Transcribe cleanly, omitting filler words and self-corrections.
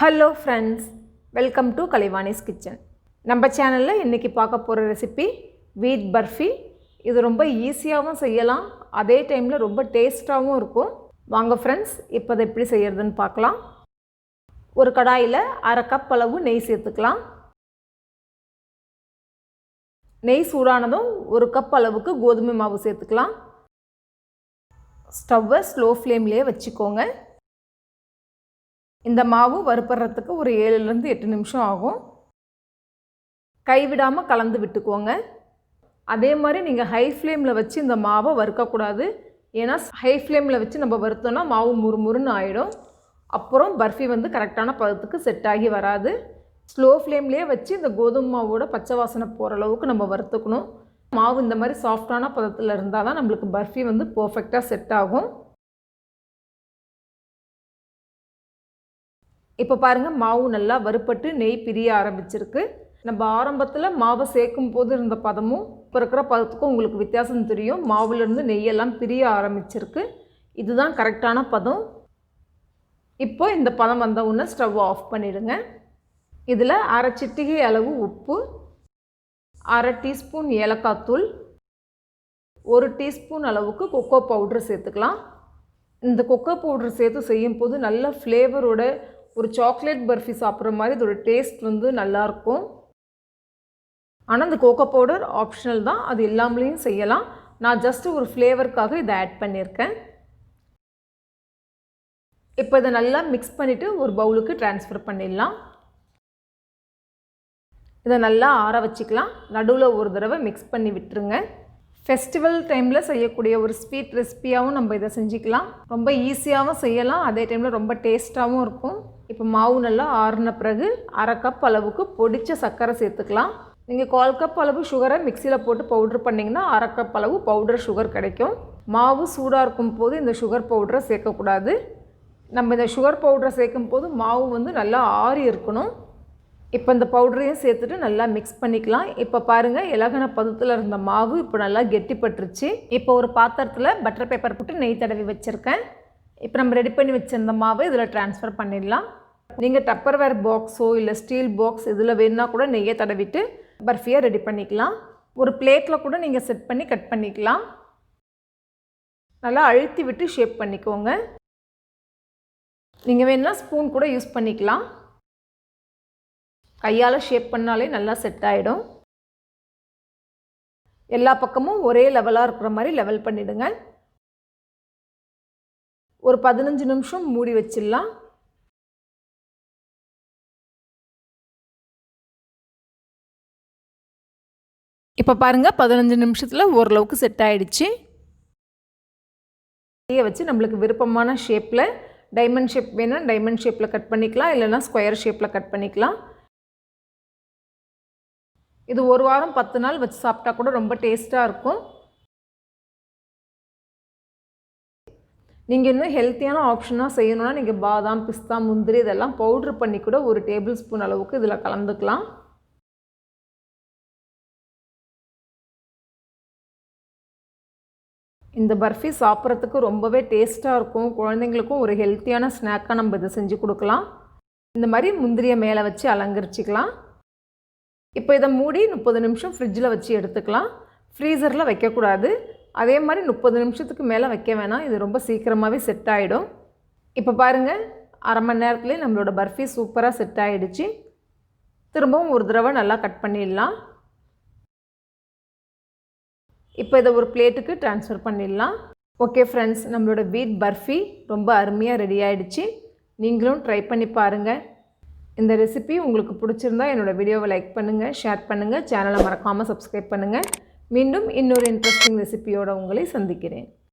Hello friends, welcome to Kalivani's Kitchen. நம்ம சேனல்ல இன்னைக்கு பார்க்க போற ரெசிபி Wheat Burfi. இது ரொம்ப ஈஸியாவும் செய்யலாம், அதே டைம்ல ரொம்ப டேஸ்டாவும் இருக்கும். வாங்க फ्रेंड्स, இப்போ இத எப்படி செய்யறதுன்னு பார்க்கலாம். ஒரு கடாயில 1/2 கப் அளவு நெய் சேர்த்துக்கலாம். நெய் சூடானதும் 1 கப் அளவுக்கு கோதுமை மாவு சேர்த்துக்கலாம். ஸ்டவ்வை ஸ்லோ ஃப்ளேம்லயே வச்சுக்கோங்க. இந்த மாவு வறுபறதுக்கு ஒரு 7 ல இருந்து 8 நிமிஷம் ஆகும். கைவிடாம கலந்து விட்டுக்கோங்க. அதே மாதிரி நீங்க ஹை ஃப்ளேம்ல வச்சு இந்த மாவை வறுக்க கூடாது. ஏனா ஹை ஃப்ளேம்ல வச்சு நம்ம வறுத்தோம்னா மாவு முறுமுறுன்னு ஆயிடும். அப்புறம் பர்ஃபி வந்து கரெக்ட்டான பதத்துக்கு செட் ஆகி வராது. ஸ்லோ ஃப்ளேம்லயே வச்சு இந்த கோதுமை மாவோட பச்சை வாசனை போற அளவுக்கு நம்ம வறுத்துக்கணும். மாவு இந்த மாதிரி சாஃப்ட்டான பதத்துல இருந்தா தான் நமக்கு பர்ஃபி வந்து பெர்ஃபெக்ட்டா செட் ஆகும். இப்போ பாருங்க மாவு நல்லா வறுபட்டு நெய் பிரிய ஆரம்பிச்சிருக்கு. நம்ம ஆரம்பத்துல மாவு சேக்கும் போது இருந்த பதமும் இப்ப இருக்கிற பதத்துக்கும் உங்களுக்கு வித்தியாசம் தெரியும். மாவுல இருந்து நெய் எல்லாம் பிரிய ஆரம்பிச்சிருக்கு. இதுதான் கரெக்ட்டான பதம். இப்போ இந்த பதம் வந்த உடனே ஸ்டவ் ஆஃப் பண்ணிடுங்க. இதுல 1/2 சிட்டிகை அளவு உப்பு, 1/2 டீஸ்பூன் ஏலக்காய் தூள், 1 டீஸ்பூன் அளவுக்கு கொக்கோ பவுடர் சேர்த்துக்கலாம். இந்த கொக்கோ பவுடர் சேர்த்து செய்யும்போது நல்ல ஃப்ளேவரோட ஒரு சாக்லேட் பர்ஃபி சாப்பிட்ற மாதிரி இதோட டேஸ்ட் வந்து நல்லா இருக்கும். ஆனால் இந்த கோகோ பவுடர் ஆப்ஷனல் தான், அது இல்லாமலேயும் செய்யலாம். நான் ஜஸ்ட் ஒரு ஃப்ளேவருக்காக இதை ஆட் பண்ணியிருக்கேன். இப்போ இதை நல்லா மிக்ஸ் பண்ணிவிட்டு ஒரு பவுலுக்கு ட்ரான்ஸ்ஃபர் பண்ணிடலாம். இதை நல்லா ஆற வச்சுக்கலாம். நடுவில் ஒரு தடவை மிக்ஸ் பண்ணி விட்டுருங்க. ஃபெஸ்டிவல் டைமில் செய்யக்கூடிய ஒரு ஸ்வீட் ரெசிபியாகவும் நம்ம இதை செஞ்சுக்கலாம். ரொம்ப ஈஸியாகவும் செய்யலாம், அதே டைமில் ரொம்ப டேஸ்ட்டாகவும் இருக்கும். இப்போ மாவு நல்லா ஆறின பிறகு 1/2 கப் அளவுக்கு பொடிச்ச சர்க்கரை சேர்த்துக்கலாம். நீங்கள் 1/4 கப் அளவு சுகரை மிக்சியில் போட்டு பவுடர் பண்ணிங்கன்னா 1/2 கப் அளவு பவுடர் சுகர் கிடைக்கும். மாவு சூடாக இருக்கும் போது இந்த சுகர் பவுடரை சேர்க்கக்கூடாது. நம்ம இந்த சுகர் பவுடரை சேர்க்கும் போது மாவு வந்து நல்லா ஆறி இருக்கணும். இப்போ இந்த பவுடரையும் சேர்த்துட்டு நல்லா மிக்ஸ் பண்ணிக்கலாம். இப்போ பாருங்கள், இலகன பதத்தில் இருந்த மாவு இப்போ நல்லா கெட்டிப்பட்டுருச்சு. இப்போ ஒரு பாத்திரத்தில் பட்டர் பேப்பர் போட்டு நெய் தடவி வச்சுருக்கேன். இப்போ நம்ம ரெடி பண்ணி வச்சிருந்த மாவை இதில் ட்ரான்ஸ்ஃபர் பண்ணிடலாம். நீங்கள் டப்பர்வேர் பாக்ஸோ இல்லை ஸ்டீல் பாக்ஸ் இதில் வேணுன்னா கூட நெய்யை தடவிட்டு பர்ஃபியை ரெடி பண்ணிக்கலாம். ஒரு பிளேட்டில் கூட நீங்கள் செட் பண்ணி கட் பண்ணிக்கலாம். நல்லா அழுத்தி விட்டு ஷேப் பண்ணிக்கோங்க. நீங்கள் வேணுன்னா ஸ்பூன் கூட யூஸ் பண்ணிக்கலாம். கையால் ஷேப் பண்ணாலே நல்லா செட் ஆகிடும். எல்லா பக்கமும் ஒரே லெவலாக இருக்கிற மாதிரி லெவல் பண்ணிவிடுங்க. ஒரு 15 நிமிஷம் மூடி வச்சிடலாம். இப்போ பாருங்கள், 15 நிமிஷத்தில் ஓரளவுக்கு செட் ஆகிடுச்சு. இதையே வச்சு நம்மளுக்கு விருப்பமான ஷேப்பில் டைமண்ட் ஷேப் வேணும்னா டைமண்ட் ஷேப்பில் கட் பண்ணிக்கலாம், இல்லைனா ஸ்கொயர் ஷேப்பில் கட் பண்ணிக்கலாம். இது ஒரு வாரம் 10 நாள் வச்சு சாப்பிட்டா கூட ரொம்ப டேஸ்ட்டாக இருக்கும். நீங்கள் இன்னும் ஹெல்த்தியான ஆப்ஷனாக செய்யணும்னா நீங்கள் பாதாம், பிஸ்தா, முந்திரி இதெல்லாம் பவுட்ரு பண்ணி கூட ஒரு டேபிள் ஸ்பூன் அளவுக்கு இதில் கலந்துக்கலாம். இந்த பர்ஃபி சாப்பிட்றதுக்கு ரொம்பவே டேஸ்ட்டாக இருக்கும். குழந்தைங்களுக்கும் ஒரு ஹெல்த்தியான ஸ்நாக்காக நம்ம இதை செஞ்சு கொடுக்கலாம். இந்த மாதிரி முந்திரியை மேலே வச்சு அலங்கரிச்சிக்கலாம். இப்போ இதை மூடி 30 நிமிஷம் ஃப்ரிட்ஜில் வச்சு எடுத்துக்கலாம். ஃப்ரீசரில் வைக்கக்கூடாது. அதே மாதிரி 30 நிமிஷத்துக்கு மேலே வைக்க வேணாம், இது ரொம்ப சீக்கிரமாகவே செட் ஆகிடும். இப்போ பாருங்கள், 1/2 மணி நேரத்துலேயே நம்மளோட பர்ஃபி சூப்பராக செட் ஆகிடுச்சு. திரும்பவும் ஒரு தடவை நல்லா கட் பண்ணிடலாம். இப்போ இதை ஒரு பிளேட்டுக்கு ட்ரான்ஸ்ஃபர் பண்ணிடலாம். ஓகே ஃப்ரெண்ட்ஸ், நம்மளோட வீட் பர்ஃபி ரொம்ப அருமையாக ரெடி ஆகிடுச்சு. நீங்களும் ட்ரை பண்ணி பாருங்கள். இந்த ரெசிபி உங்களுக்கு பிடிச்சிருந்தா என்னோடய வீடியோவை லைக் பண்ணுங்கள், ஷேர் பண்ணுங்கள், சேனலை மறக்காமல் சப்ஸ்கிரைப் பண்ணுங்கள். மீண்டும் இன்னொரு இன்ட்ரெஸ்டிங் ரெசிபியோடு உங்களை சந்திக்கிறேன்.